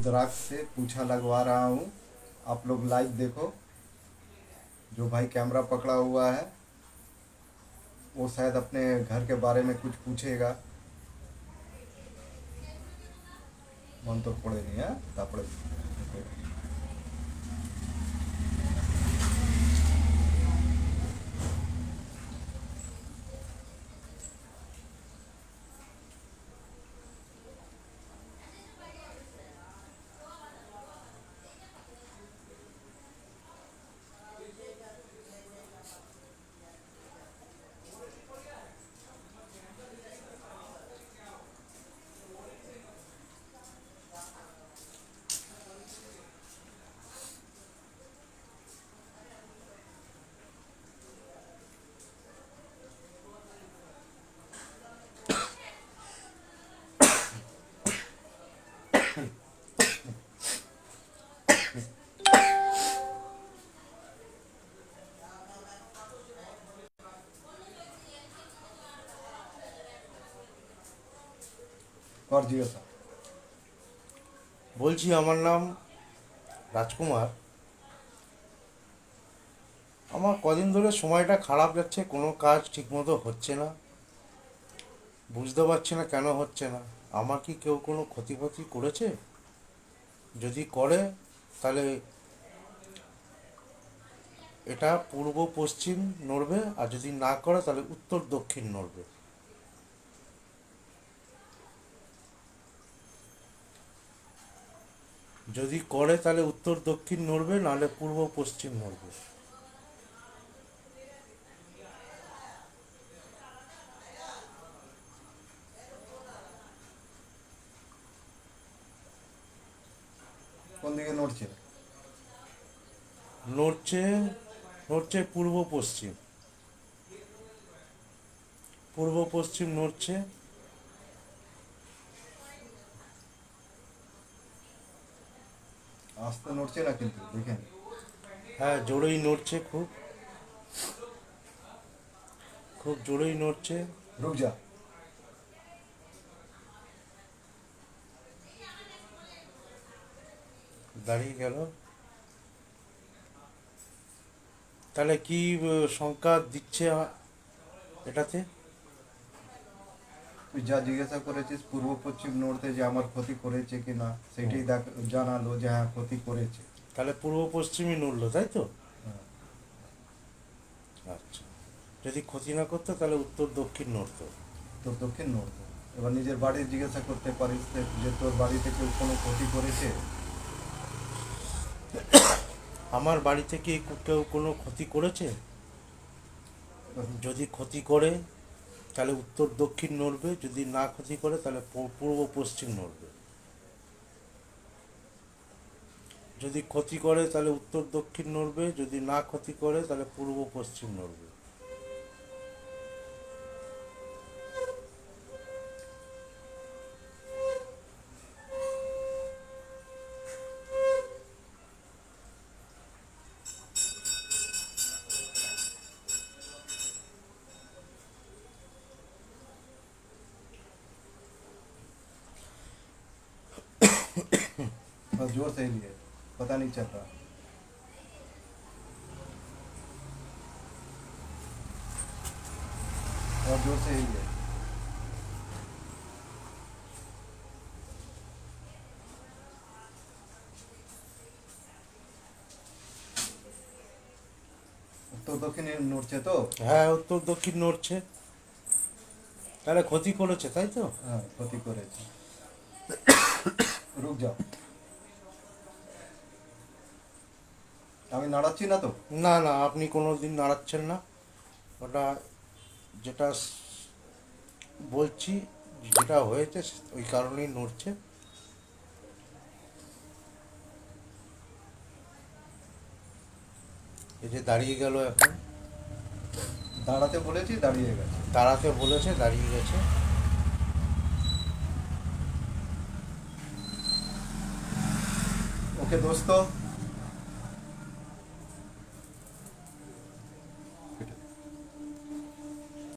रुद्राक्ष से पूछा लगवा रहा हूँ। आप लोग लाइव देखो। जो भाई कैमरा पकड़ा हुआ है वो शायद अपने घर के बारे में कुछ पूछेगा। मन तो पड़े नहीं है तापड़े। और जियो सर। বলছি আমার নাম রাজকুমার। আমার কদিন ধরে সময়টা খারাপ যাচ্ছে, কোনো কাজ ঠিকমতো হচ্ছে না, বুঝতে পারছি না কেন হচ্ছে না। আমার কি কেউ কোনো ক্ষতি করেছে? যদি করে তাহলে এটা পূর্ব পশ্চিম নড়বে, আর যদি না করে তাহলে উত্তর দক্ষিণ নড়বে। যদি করে তাহলে উত্তর দক্ষিণ নড়বে, নাহলে পূর্ব পশ্চিম নড়বে। কোন দিকে নড়ছে? নড়ছে নড়ছে পূর্ব পশ্চিম, পূর্ব পশ্চিম নড়ছে। আস্তে নড়ছে না কিন্তু দেখেন। হ্যাঁ, জোরেই নড়ছে, খুব খুব জোরেই নড়ছে। रुक जा। দাঁড়িয়ে গেল। তাহলে কি সংকেত দিচ্ছে এটাতে? তুই যা জিজ্ঞাসা করেছিস পূর্ব পশ্চিম নড়তে, যে আমার ক্ষতি করেছে কিনা সেটাই জানালো যে হ্যাঁ ক্ষতি করেছে। তাহলে পূর্ব পশ্চিমই নড়লো, তাই তো? হ্যাঁ। আচ্ছা, যদি ক্ষতি না করতো তাহলে উত্তর দক্ষিণ নড়তো। তো দক্ষিণ নড়তো। এবার নিজের বাড়ি জিজ্ঞাসা করতে পারিস যে তোর বাড়িতে কেউ কোনো ক্ষতি করেছে। আমার বাড়ি থেকে কেউ কোনো ক্ষতি করেছে? যদি ক্ষতি করে তাহলে উত্তর দক্ষিণ নড়বে, যদি না ক্ষতি করে তাহলে পূর্ব পশ্চিম নড়বে। যদি ক্ষতি করে তাহলে উত্তর দক্ষিণ নড়বে, যদি না ক্ষতি করে তাহলে পূর্ব পশ্চিম নড়বে। बस जोर से ही लिए, पता नहीं चल रहा। और जोर से ही लिए। উত্তর দক্ষিণে নড়ছে তো? হ্যাঁ, উত্তর দক্ষিণ নড়ছে। তাহলে ক্ষতি করেছে, তাই তো? হ্যাঁ ক্ষতি করেছে। রুক যাও। আমি নাড়াচ্ছি না তো? না না, আপনি কোনো দিন নাড়াচ্ছেন না। ওটা যেটা বলছি, যেটা হয়েছে ওই কারণেই নড়ছে। এই যে দাঁড়িয়ে গেল এখন। দাঁড়াতে বলেছি দাঁড়িয়ে গেছে। দাঁড়াতে বলেছে, দাঁড়িয়ে গেছে। ओके दोस्तों,